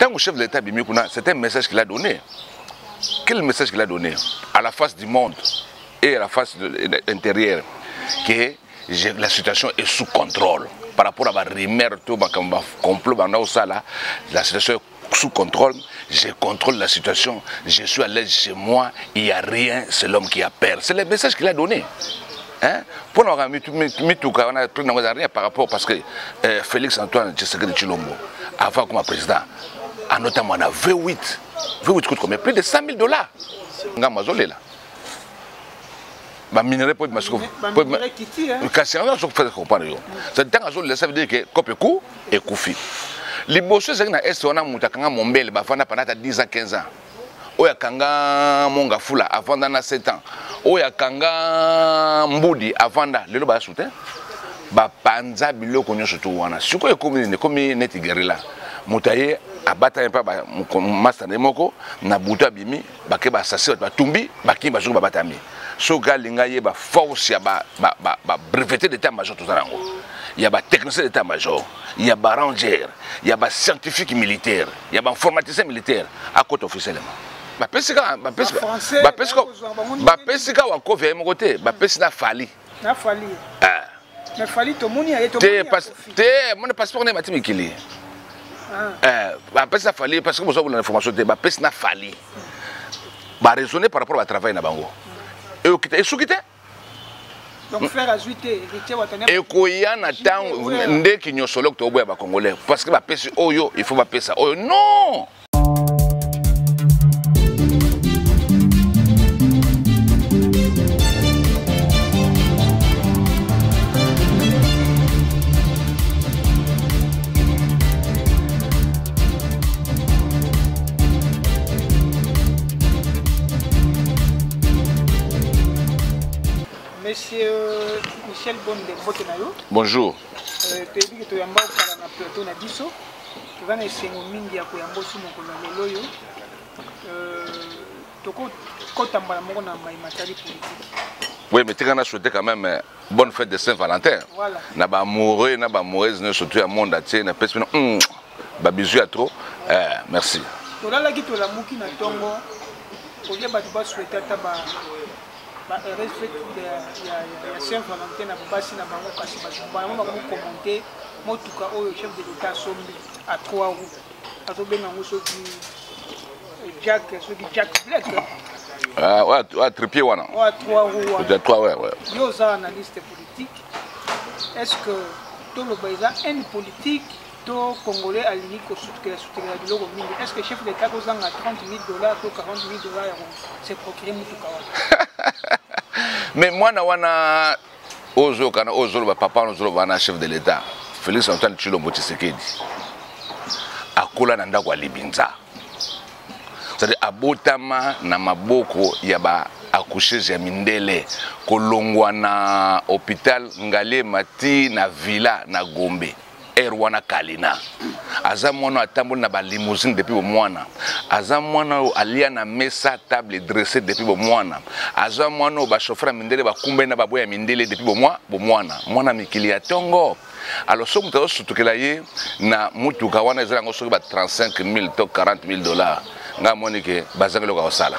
Tant que chef de l'État, c'est un message qu'il a donné. Quel message qu'il a donné à la face du monde et à la face de l'intérieur? Que la situation est sous contrôle. Par rapport à la rumeur, complot, la situation est sous contrôle. Je contrôle la situation. Je suis à l'aise chez moi. Il n'y a rien. C'est l'homme qui a peur. C'est le message qu'il a donné. Hein? Pour nous, on a pris rien par rapport parce que Félix Antoine Tshisekedi Tshilombo, avant comme président, a notamment V8. V8 coûte combien? Plus de 100 000 $. Ngamazolé là. Bah minerai pour masco. Ça veut dire que Kopekou et Koufi. Les bosses c'est na est on a mutakanga mombele ba fana pendant 10 ans 15 ans. Oya kanga monga fula avant dans 7 ans. Oya kanga mbudi avant da lelo ba soutien. Ba panza biloko nyonso to wana. Siko e komi neti guerrilla. Mutaye abata un peu master moko na buta bimi ba ke ba sasi ba tumbi ba kimba zuko ba batami. Soka linga ye ba force ya ba breveté d'état-major tout ça. Il y a des techniciens d'état-major, il y a des rangers, il y a des scientifiques militaires, il y a des informaticiens militaires à côté officiellement. Bapesika wa ko vient côté, bapesika fali. Na fali. Na fali to moni a to mon passeport n'est pas timikili. Bapesika fali parce que vous avez l'information de bapesika fali. Ba raisonner par rapport au travail na bango. Et soukite. Donc faire ajouter et koyana tant ndeki nyosolo to boya ba congolais parce que ba pesi oyo il faut ba pesa oyo non. Monsieur Michel Bonde, bonjour. Oui, mais tu as souhaité quand même bonne fête de Saint-Valentin. Voilà. Na ba amoureux, na ba amoureuse, na surtout à monde atié, na personne ba bisous à trop. Merci. Tola la gito la muki na tongo. Oye ba tu ba souhaiter ta ba respect de Saint-Valentin na basi na bango kasi ba mo ba ko commenter motuka oyo chef de l'État sombi à 3 roues. Ato benga ngoso ki Jack Black. Ouais, tripier wana. Ouais, 3 roues. De 3 ouais. Yo za analyste politique. Est-ce que tout le baïza une politique to congolais aligné ko soutenir biloko mingi? Est-ce que chef d'État ko zanga $30 000 to $40 000 c'est procurer motuka wana? Mais moi, na ozo kana ozo ba papa ozo ba na chef de l'État Félix Antoine Tshilombo Tshisekedi akola na ndako alibinza. C'est-à-dire abotama na maboko ya ba accoucheuse ya mindele kolongwa na hôpital Ngale Mati na Villa na Gombe. Erwana Kalina. Azamwana atamboli na ba limousine depuis au mwana. Azamwana alia na mesa table dressée depuis au mwana. Azamwana ba chauffeur mindele ba kumbe na baboya mindele depuis au mwana. Mwana mikili ya tongo. Alors so mutazo sutukela ye na mutuka wana ezala ngo soki ba 35 000 to 40 000 $. Nga moni ke bazangelo ka osala.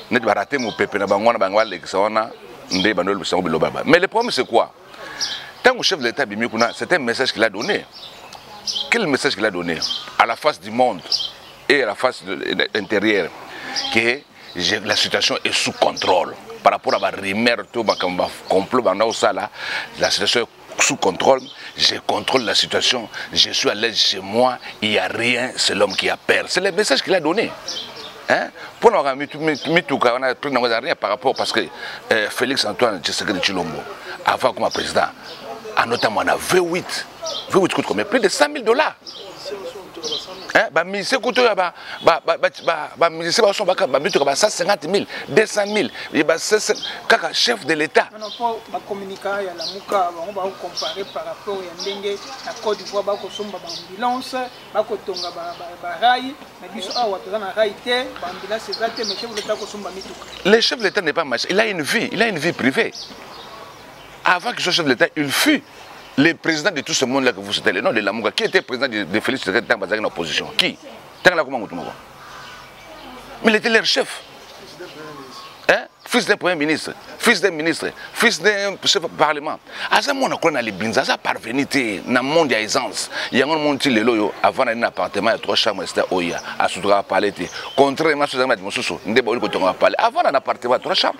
Net ba rater mo pepe na bangwana bangwa lekisa wana nde bandolo bisango biloba. Mais le problème c'est quoi? Tant que chef de l'État, c'est un message qu'il a donné. Quel message qu'il a donné à la face du monde et à la face de l'intérieur? Que la situation est sous contrôle. Par rapport à la rumeur, complot, la situation est sous contrôle. Je contrôle la situation. Je suis à l'aise chez moi. Il n'y a rien. C'est l'homme qui a peur. C'est le message qu'il a donné. Hein? Pour nous, on a pris rien par rapport parce que Félix Antoine Tshisekedi Tshilombo, avant comme président, a notamment V8. V8 coûte combien? Plus de 100 000 $. Hein? Bah, ministère coûte 150 000, 200 000. Il y a chef de l'État. Non, pas communiquer à la Mouka, on va comparer par rapport à Ndenge, à Côte d'Ivoire, bah, qu'on somba ambulance, bah, qu'on tonga rail, mais bis ah, on a raïté, ambulance c'est ça, mais chef de l'État qu'on somba mituka. Le chef de l'État n'est pas machin. Il a une vie privée. Avant qu'il soit chef de l'État, il fut le président de tout ce monde là que vous citez, le nom de Lamuka, qui était président de Félix Tshisekedi dans la opposition? Qui? Mais il était leur chef. Hein? Fils d'un premier ministre, fils d'un ministre, fils d'un chef de parlement. À ce moment, on a les binza, ça parvenu dans le monde de l'aisance. Il y a un monde qui est là, avant un appartement, il y a 3 chambres, c'était Oya, à Soudra Palais. Contrairement à ce que je vous parler, avant un appartement, 3 chambres.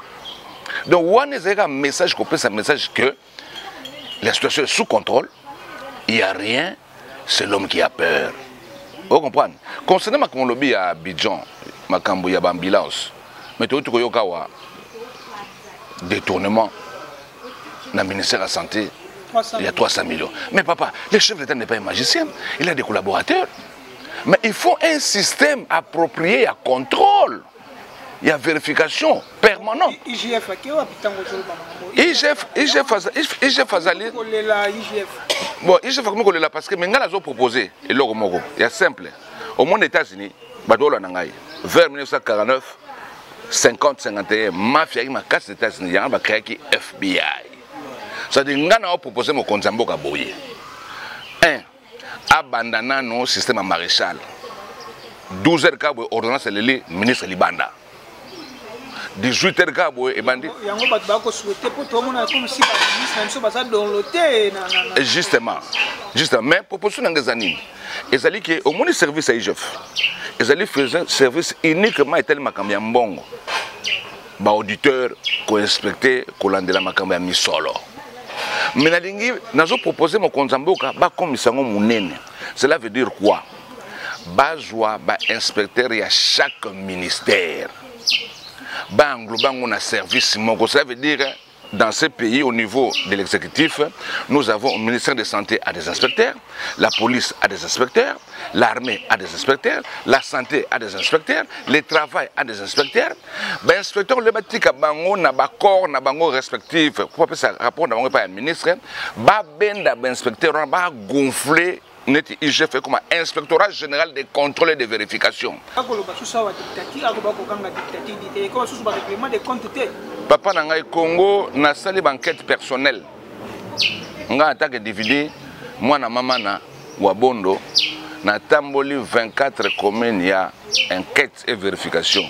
Donc, on a un message, un message que la situation est sous contrôle, il n'y a rien, c'est l'homme qui a peur. Vous comprenez? Concernant mon lobby à Abidjan, ma cambo, il y a ambulance. Mais tout le monde détournement dans le ministère de la Santé, il y a 300 millions. Mais papa, le chef d'État n'est pas un magicien, il a des collaborateurs. Mais il faut un système approprié à contrôle. Il y a vérification permanente. IGF Azali. Bon, IGF parce que Mengala a proposé, et il y a simple. Au monde des États-Unis, vers 1949, 50-51, mafia qui m'a cassé les États-Unis, il y a un créé FBI. C'est-à-dire que a proposé mon Konzambo Kaboye. 1. Abandonnant nos systèmes maréchal. 12 heures Kaboye, ordonnance le ministre Libanda. 18 heures Kaboye, et bandit. Justement. Mais proposition dans des années. Ils allaient que au moins service à IGF. Ils allaient faire un service uniquement tellement comme un bon auditeur, co-inspecté, colandela makamba mi solo. Mais nalingi nazo proposer mon konzamboka ba komisango munene. Cela veut dire quoi? Bazwa ba inspecteur à chaque ministère. Ba englobango na service moko. Cela veut dire dans ces pays, au niveau de l'exécutif, nous avons le ministère de la Santé à des inspecteurs, la police a des inspecteurs, l'armée a des inspecteurs, la santé a des inspecteurs, le travail a des inspecteurs. Les inspecteurs, les bâtiments, na corps, na bango respectif, pour appeler ça rapport na bango par un ministre, ba benda ba inspecteur, ba gonfler. Net IGF comme inspectorat général de contrôle et de vérification. Papa Nangai Congo n'a sali enquête personnelle. Nga attaque divisé moi na mama na Wabondo na tamboli 24 communes il y a enquête et vérification.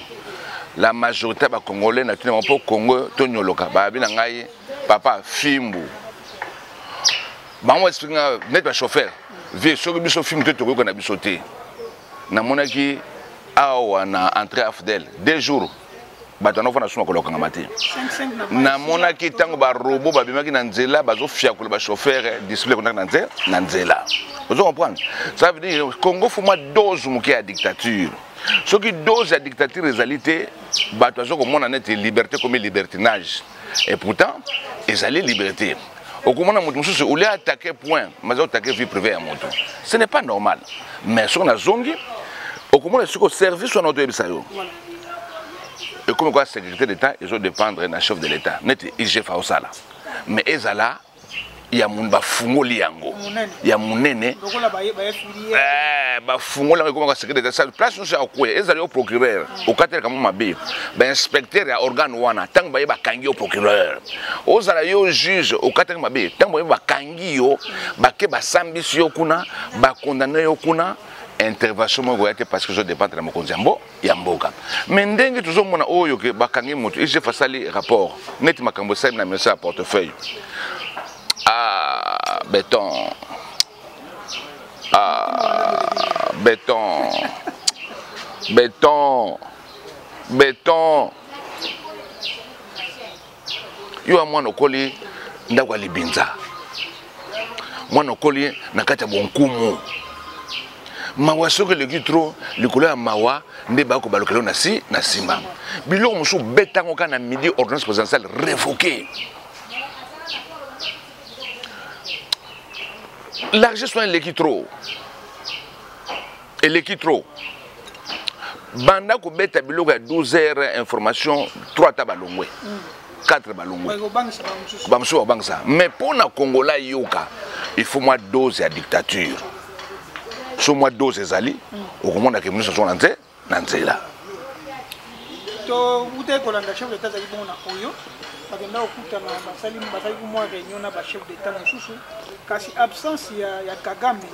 La majorité des Congolais na tellement pas Congo tonyoloka ba bi nangai papa Fimbu. Ba moi expliquer net ba chauffeur. Vieux, ce que je film de tout qu'on a sauté. Na monaki awa na entrée afdel 2 jours. Batano fana suma koloka ngamaté. Na monaki tango ba robot ba bimaki na nzela bazo fia ko ba chauffeur display konaka na nzela. Vous comprenez? Ça veut dire Congo faut moi dose muki à dictature. Ce qui dose à dictature réalité batazo comme on a net liberté comme libertinage. Et pourtant, ils allaient liberté. Au commandant Moutoussou, où les attaquer point, mais attaquer vie privée à Moutou. Ce n'est pas normal. Mais si on a zongi, au commandant de service, on a d'autres bisayo. Et comme quoi, la sécurité d'État, ils ont dépendre d'un chef de l'État. Net IGF Aosala. Mais Ezala, il y a mon bafungo liango. Il y a mon nene. Bafungo liango, comme la sécurité d'État. Place nous à quoi? Ezala au procureur. Au cadre comme ma bille. Inspecteur à organe wana. Tant que ba kangi au procureur. Ozala yo juge au cadre ma bille. Tant que ba kangi yo, ba ke ba sambisi yo kuna, ba condamné yo kuna. Intervention parce que je dépends de mon konzambo yamboka. Mais ndenge toujours mona oyo ke ba kangi moto. Il j'ai fait ça les rapports. Net makambo sa na message portefeuille. Ah, béton. Ah, béton. Béton. Béton. Yo a mwana okoli ndakwa libinza. Mwana okoli nakata bonkumu. Mawa soki le kitro likolo ya mawa nde ba ko balokelo na si na simba. Biloko musu betango kana midi ordonnance présidentielle révoquée. L'argent soit l'équitro. Et l'équitro. Banda ko beta biloko ya 12 heures information 3 tabalongwe. 4 balongwe. Bamso bangsa. Mais pour na Congola yoka, il faut moi dose à dictature. So moi dose ezali, au commande que nous sommes en là. To ute ko landa chef d'État zali bon na oyo. bakenda kokutana basali kumwa réunion na bachef d'état mosusu kasi absence ya Kagame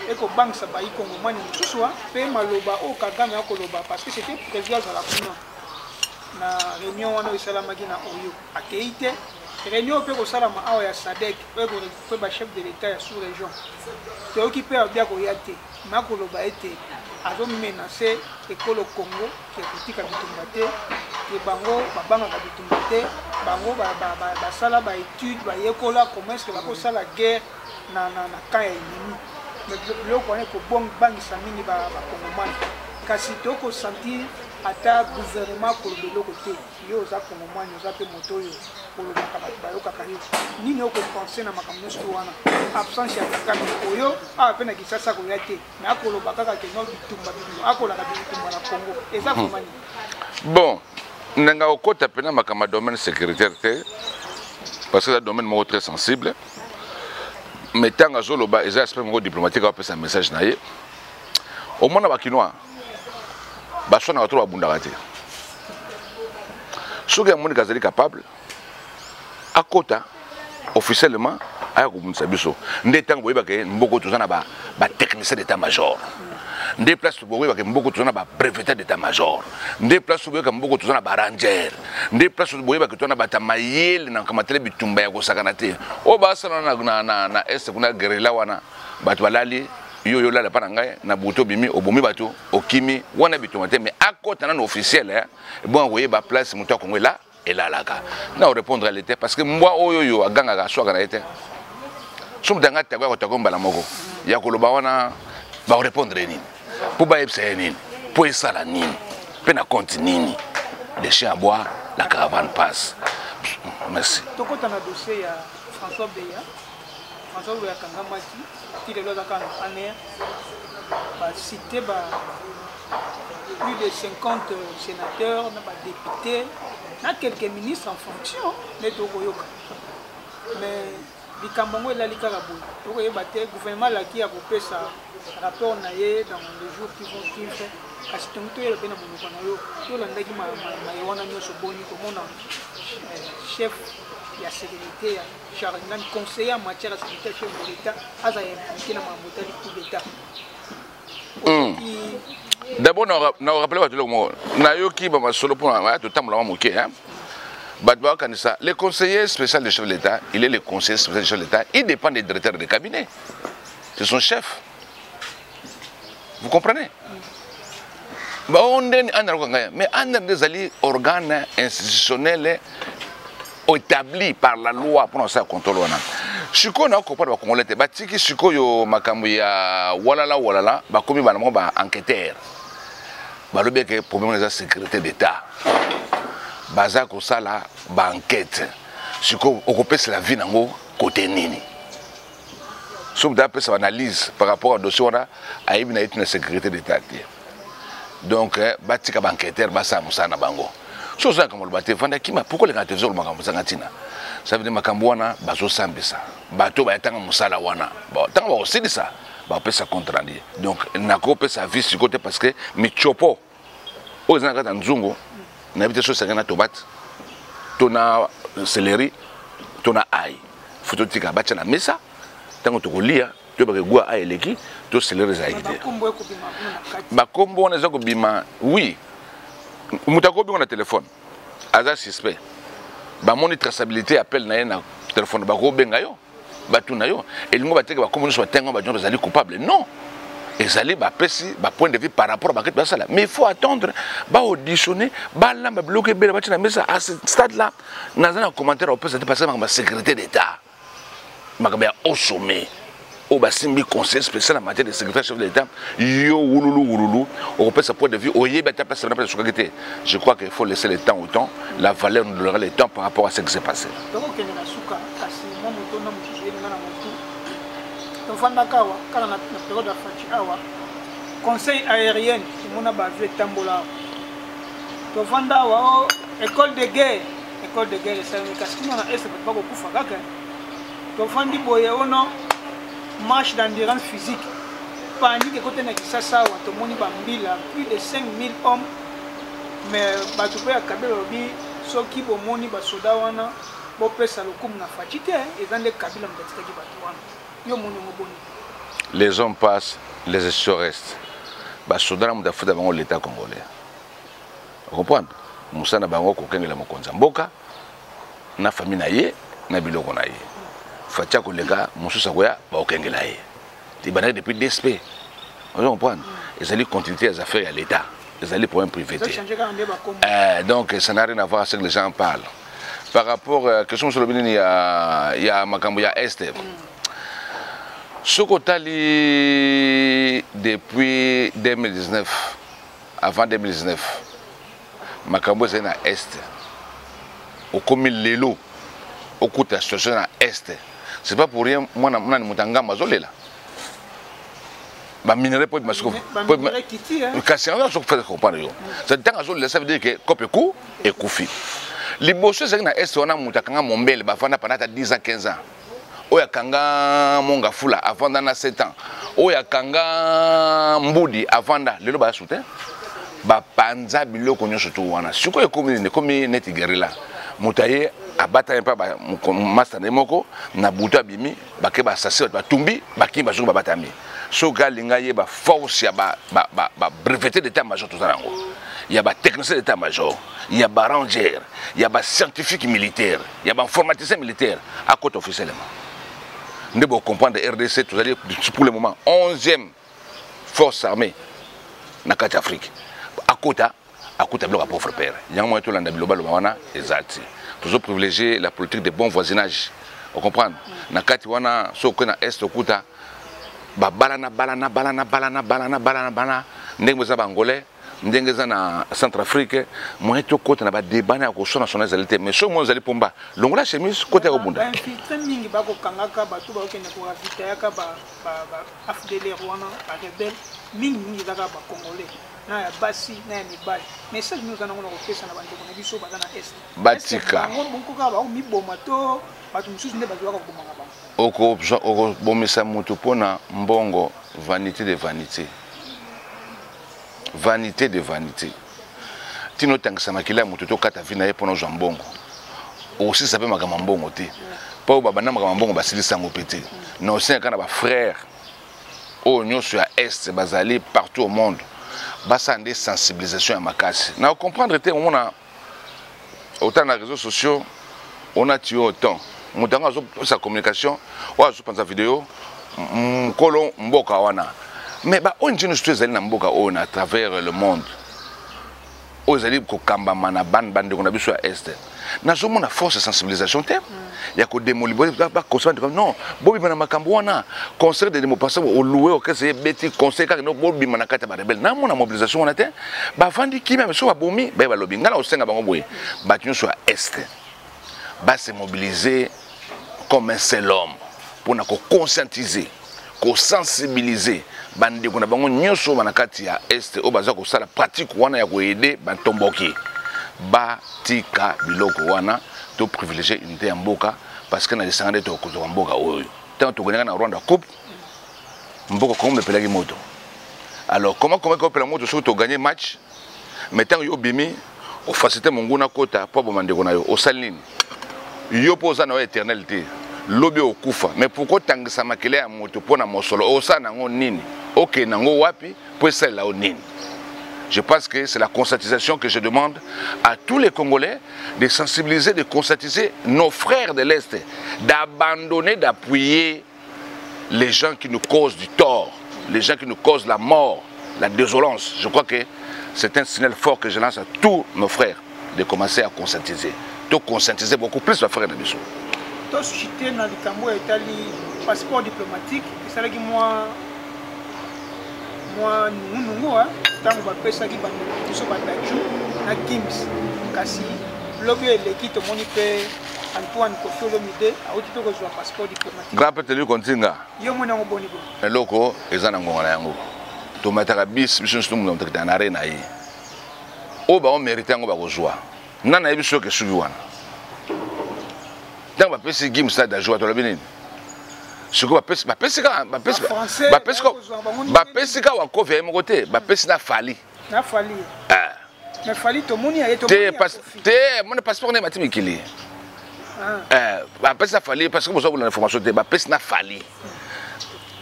ekobangisa baikongomani mosusu mpe maloba oyo Kagame akoloba parce que c'était prévu azala kuna na réunion wana esalamaki na oyo akei te réunion mpe kosalama awa ya SADC mpe bachef de l'état ya sous région toyoki mpe abia koya te me akoloba ete azomenase ekolo Congo ke kotika bitumba te ke bango babangaka bitumba te bango basala baétude bayekola comment est-ce que bakosala guerre na camp ya ennemi mais biloko wana ekobangisa mingi bakongomani kasi tokosentir ata gouvernement koloba eloko te yo oza kongomani oza mpe moto oyo kolobaka bato bayokaka yo nini okopense na makambo nyonso wana absence ya Kagame oyo awa mpe na Kinshasa koya te me akoloba kaka keno bitumba akolaka bitumba na Congo eza komani bon ndenge okota mpena makambo ya domaine sécuritaire te parce que eza domaine moko très sensible mais ntango azoloba eza aspect moko diplomatique aopesa message na ye omona bakinois baswanaka to babundaka te soki amoniki azali capable akota officiellement aya kobundisa biso nde ntango boyebaka mboko toza na batechnicien d'état major nde place boyebaka mboko toza na babrevetat d'état major nde place boyebaka mboko toza na baranger nde place boyebaka toza na bata mayele na kamatele bitumba ya kosakana te oyo basala na este kuna gerela wana bato balali yo lala pa na ngai na buto bimi obomi bato okimi wana bitumba te mais akota nano officiel bon koyeba place moto akongo elalaka na répondre à l'été parce que mbwa oyo agangaka aswaka na ye te so moto anga tako ya kotako mbala moko ya koloba wana barépondre nini mpo bayebisa ye nini mpo esala nini mpe na compte nini les chiens à bois la caravane passe. Merci. Tokota na dossier ya François Beya kangamaki qui est là en air cité plus de 50 sénateurs, députés, quelques ministres en fonction, mais Bikambango est le gouvernement qui a coupé sa rapport dans les jours qui vont suivre. Chef de la sécurité, conseiller en matière de sécurité, chef de l'État, a impliqué dans le coup d'État. D'abord, nous rappelons que le conseiller spécial du chef de l'État, il est le conseiller spécial du chef de l'État, il dépend des directeurs de cabinet. C'est son chef. Vous comprenez? Mais on a des organes institutionnels établis par la loi pour nous contrôler. Si on a compris le Congolais, si on a compris walala, comme on a enquêteur, le problème de la sécurité d'État. Baza ko sala ba enquête siko okopesa la vie nango côté nini somme d'après sa analyse par rapport au dossier on a ayibi na une sécurité d'état donc batika ba enquêteur basa musana bango so ça comme le baté fanda kima pourquoi les enquêteurs le makambo sangatina ça veut dire makambo wana bazo sambisa bato ba yatanga musala wana bon tanga ba osidi ça ba pesa compte rendu donc nako pesa vie sur côté parce que michopo ozanga tanzungu na habité sur sagana tobat tona céleri tona ail photo tika bacha na mesa tango tokolia to ba gwa ail leki to céleri zaidi ba kombo na zako bima oui mutako bi na téléphone aza suspect ba moni traçabilité appel na na téléphone ba ko benga yo ba tuna yo et lingo ba teka ba kombo so tengo ba jonzo zali coupable non. Et ça les point de vue par rapport à ça. Mais il faut attendre, auditionner, bloquer, à ce stade-là, dans un commentaire, on peut se passer par la sécurité d'État. Au sommet, au bassin conseil spécial en matière de sécurité chef de l'État, on peut se point de vue, je crois qu'il faut laisser le temps au temps, la valeur nous donnera le temps par rapport à ce qui s'est passé. Fandakawa, quand on a la période de Fatiawa, conseil aérien, on a basé Tambola. Tofandawa, école de guerre, c'est un casino, on a essayé de pas beaucoup faire. Tofandi Boyeono, marche d'endurance physique. Panique et côté Nakisasa, Tomoni Bambila, plus de 5000 hommes, mais Batoupe à Kabelobi, soki bomoni basoda wana bopesa lokumu na faci te eza nde kabila moto atikaki bato wana yo moni yango boni. Les hommes passent, les histoires restent. Basoda na moto afuta bango l'état congolais. Vous comprenez? Moussana bango kokengela mokonzi ya mboka na famille na ye na biloko na ye. Fatia kolega mosusu akoya baokengela ye. Tibana depuis DSP. Vous comprenez? Ils allaient continuer les affaires à l'État. Ils allaient pour un privé. Donc ça n'a rien à voir avec ce que les gens parlent. Par rapport à la question sur le Bénin, il y a Makambo, il y a Est. Ce depuis 2019, avant 2019, Makambo est à Est. Au commune Lelo, au coup de la situation à Est. C'est pas pour rien, moi, je suis Moutanga Mazolé là. Bah minerai pour être ça veut dire que Kopeku et Koufi. Les bosses c'est na est on a mutakanga mombele bafana pendant 10 ans 15 ans. Oya kanga monga fula avant dans 7 ans. Oya kanga mbudi avant da lelo ba soutien. Ba panza biloko nyonso to wana. Siko ekomi neti guerrilla. Mutaye abata un peu master moko na buta bimi bake ba sasser ba tumbi bakimba zuko batami. So galinga ye ba force ya ba breveté d'état-major tout ça. Il y a des techniciens d'état-major, il y a des rangers, il y a des scientifiques militaires, il y a des informaticiens militaires à côté officiellement. Nous devons comprendre que RDC, pour le moment, 11e force armée dans l'Afrique. À côté de la pauvre père. Il y a un moment où on a toujours privilégier la politique de bon voisinage. Vous comprenez? Dans l'Est, au Kouta, balana, Angolais. Ndengeza na Centrafrique moi to côté na ba débat na ko sona sona zalité mais so mo zali pomba longola chemise côté ko bunda infiltré mingi ba ko kangaka ba to ba ko ne ko ravita yaka ba afdele rwana ba rebelle mingi zaka ba congolais na ya basi na ya mibali message nous ana ko pesa na bande ko na biso ba na est batika bonko ka ba mi boma to ba tumsusu nde ba zo ko bomanga ba oko bomisa mutu pona mbongo vanité de vanité. Vanité de vanité. Tino tangisa makila mutoto kata vina ye pono jambongo. Aussi ça peut makamambongo te. Pa o baba na makamambongo basili sango pété. Non c'est kana ba frère. O nyoso ya est bazali partout au monde. Basa ndé sensibilisation à makasi. Na comprendre te on a autant na réseaux sociaux on a tué autant. Mutanga zo sa communication, wa zo pensa vidéo, kolon mboka wana. Mais on dit que à travers le monde, aux alliés qui kamba mana bande qu'on a vu sur est. Nous avons une force de sensibilisation. Il y a que des mots non, Bobby Manamakamboana, concert de démocratie au loué au cas c'est bêtis conseil car nous Bobby Manakata rebelle. N'a mon mobilisation on a été. Vandi qui même sur Abomi, lobby. Ngala au Senga Bangoboy, battu sur est. Se mobiliser comme un seul homme pour nous conscientiser, sensibiliser. Bande kuna bango nyoso manakati ya est o baza ko sala pratique wana ya ko aider bantomboki ba tika biloko wana to privilégier unité ya mboka parce que na descendre to ko mboka oyo tant to gona na Rwanda coupe mboka comme le pelagi moto alors comment ko pela moto so to gagner match mais tant yo bimi o facilité monguna kota po bo mande kona yo o saline yo poza na éternalité lobi okufa mais pourquoi tangisa makele ya moto pona mosolo o sana ngo nini OK nango wapi pour celle là au nini. Je pense que c'est la conscientisation que je demande à tous les Congolais de sensibiliser, de conscientiser nos frères de l'Est, d'abandonner, d'appuyer les gens qui nous causent du tort, les gens qui nous causent la mort, la désolance. Je crois que c'est un signal fort que je lance à tous nos frères de commencer à conscientiser. De conscientiser beaucoup plus les frères de Bissau. Toi, suscité dans le Cambo et Italie, passeport diplomatique, c'est là que moi, nous, tant que je fais ça, je suis na Gims, kasi, lobby et l'équipe, tout le monde peut Antoine Kofi Olomide, a aussi peu que je passeport diplomatique. Grand Pételu continue. Yo mon nom boni bon. Le loco, ils en ont un yango. To mettre bis, bis nous sommes dans l'arena yi. O ba on mérite ngo ba ko joie. Nana yebiso ke subi wana. Tant ba pesi Gims ça da joie to la benine. Siko ba pesi wa kofi à mon côté, ba pesi na fali. Na fali. Mais fallait tout le monde y aller. Mon passeport n'est pas timikili. Après ça fallait parce que vous avez l'information de ma peste n'a fallu.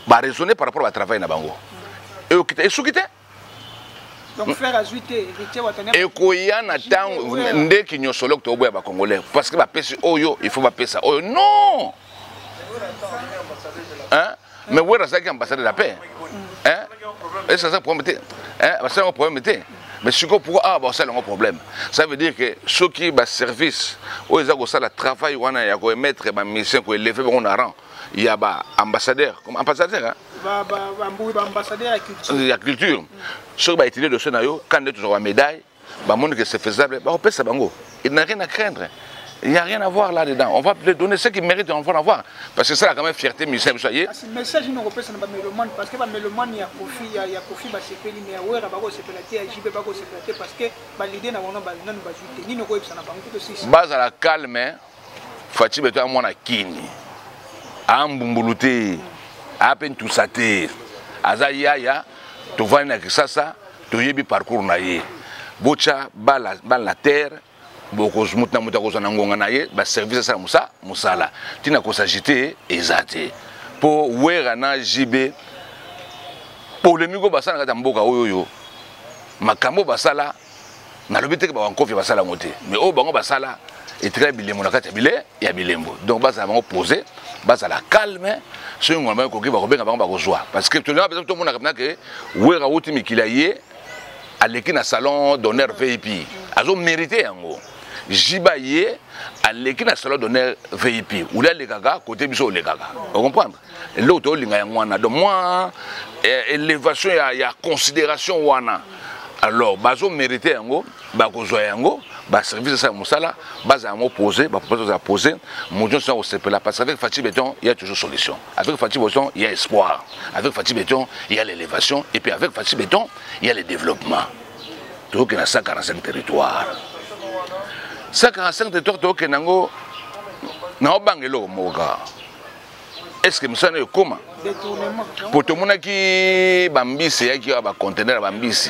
Raisonner par rapport au travail na bango. Et au quitter, donc faire ajouter et koya na tango ndé ki nyosolo to boya ba congolais parce que ba pesi oyo il faut ba pesa oyo non. Hein? Mais où est la ambassadeur de la paix? Hein? Et ça c'est problème hein? C'est un problème mais ce qu'on pourra avoir ça un problème. Ça veut dire que ceux qui ba service ou ils ont ça le travail ou on a ko mettre ba mission ko élever on a rang. Il y a ba ambassadeur comme ambassadeur hein? Ambassadeur à culture. Ceux qui va étudier le scénario, quand ils ont une médaille, bah montre que c'est faisable, bah on peut ça bango. Il n'a rien à craindre. Il n'y a rien à voir là-dedans. On va leur donner ce qu'ils méritent d'en avoir. Parce que ça, la quand même fierté, mais ça, vous voyez. Le message, nous repère sur le mélomane. Parce que le mélomane, il y a Kofi, il y a Kofi, il y a Sepeli, mais il y a Ouera, il y a Sepeli, il y a JB, il y a Sepeli. Parce que l'idée n'a pas de ni nous repère sur le base à la calme, Fatih Beto a moins à Kini. A Mbumbuluté, a peine tout ça. Azaya, tu vas na kisasa, tu yebi parcours na ye. Bocha bal la terre, boko smutna mutako na ngonga na ye, ba service ça musa, musala. Tina ko s'agiter ezate. Po wera na jibe. Polémique basala kata mboka oyo. Makambo basala na lobite ke ba wankofi basala ngote. Mais o bango basala et très bilembo na kata bile ya bilembo. Donc basa bango poser, basa la calme. Ce qu'on va koki ba kobenga bango ba kozwa parce que tout le monde a que wera wuti mikila ye aleki na salon d'honneur VIP azo mérité yango jiba ye aleki na salon d'honneur VIP ou là les gaga côté biso les gaga vous comprendre l'autre linga yango wana donc moi élévation il y a considération wana alors bazo mérité yango ba kozwa yango ba service ça musala baza mo poser ba proposer à poser mojo ça au CPLA parce qu'avec Fatih Beton il y a toujours solution avec Fatih Beton il y a espoir avec Fatih Beton il y a l'élévation et puis avec Fatih Beton il y a le développement tout que na 145 territoires 145 territoires tout que nango na obangelo moka est-ce que msana comment pour tout monde qui bambisi yaki ba conteneur bambisi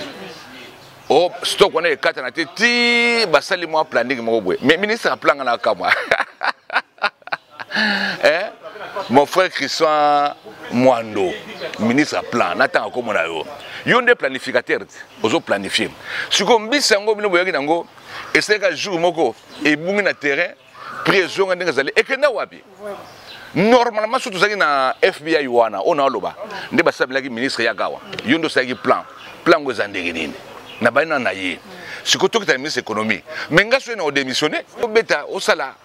oh, stock on est 4 na ti basali moi planning mo boy. Mais ministre a plan na kamwa. Hein? Mon frère Christian Mwando, ministre a plan n'attend comme na yo. Yon des planificateurs, ozo planifier. Si ko mbisa ngo bino boyaki nango, essayer ka jour moko et bungi na terrain, prison nga zali ekenda wapi? Normalement surtout ça na FBI wana on a loba. Nde basabilaki ministre ya gawa. Yondo saki plan ngo zandeki nini. Na baina na ye sikoto kita ministre économie mais ngaso na démissionner beta au sala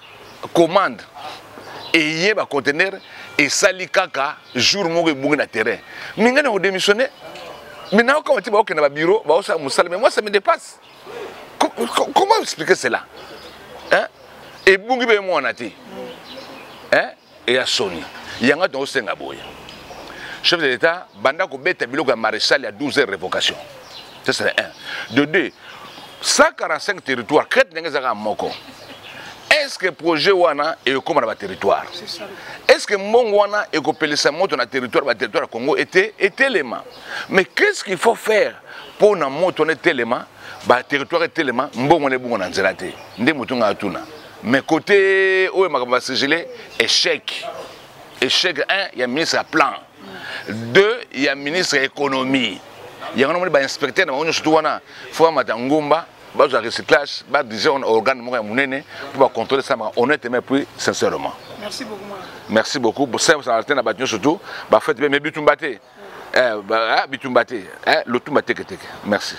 commande et yé ba conteneur et sali kaka jour mo bungi na terrain mais ngana o démissionner mais na ko tiba okena ba bureau ba osa musala mais moi ça me dépasse comment expliquer cela hein et bungi be mo na ti hein et à Sony yanga to senga boya chef de l'état banda ko beta biloko ya maréchal ya 12 heures révocation. Ça c'est un. De deux, 145 territoires, est-ce que le projet Wana est comme dans le territoire? Est-ce que mon Wana est comme le territoire Congo était élément? Mais qu'est-ce qu'il faut faire pour nous montrer tellement, le territoire est tellement, bon est bon en zélaté. Mais côté où est échec. Échec 1, il y a ministre à plan. 2, il y a ministre à économie. Il y a un inspecteur dans le faut matangumba bas recyclage bas déjà on organe mo munene pour contrôler ça honnêtement puis sincèrement. Merci beaucoup. Merci beaucoup pour ça ça alterne ba surtout ba fait mais bitumbate bitumbate le tumbate. Merci.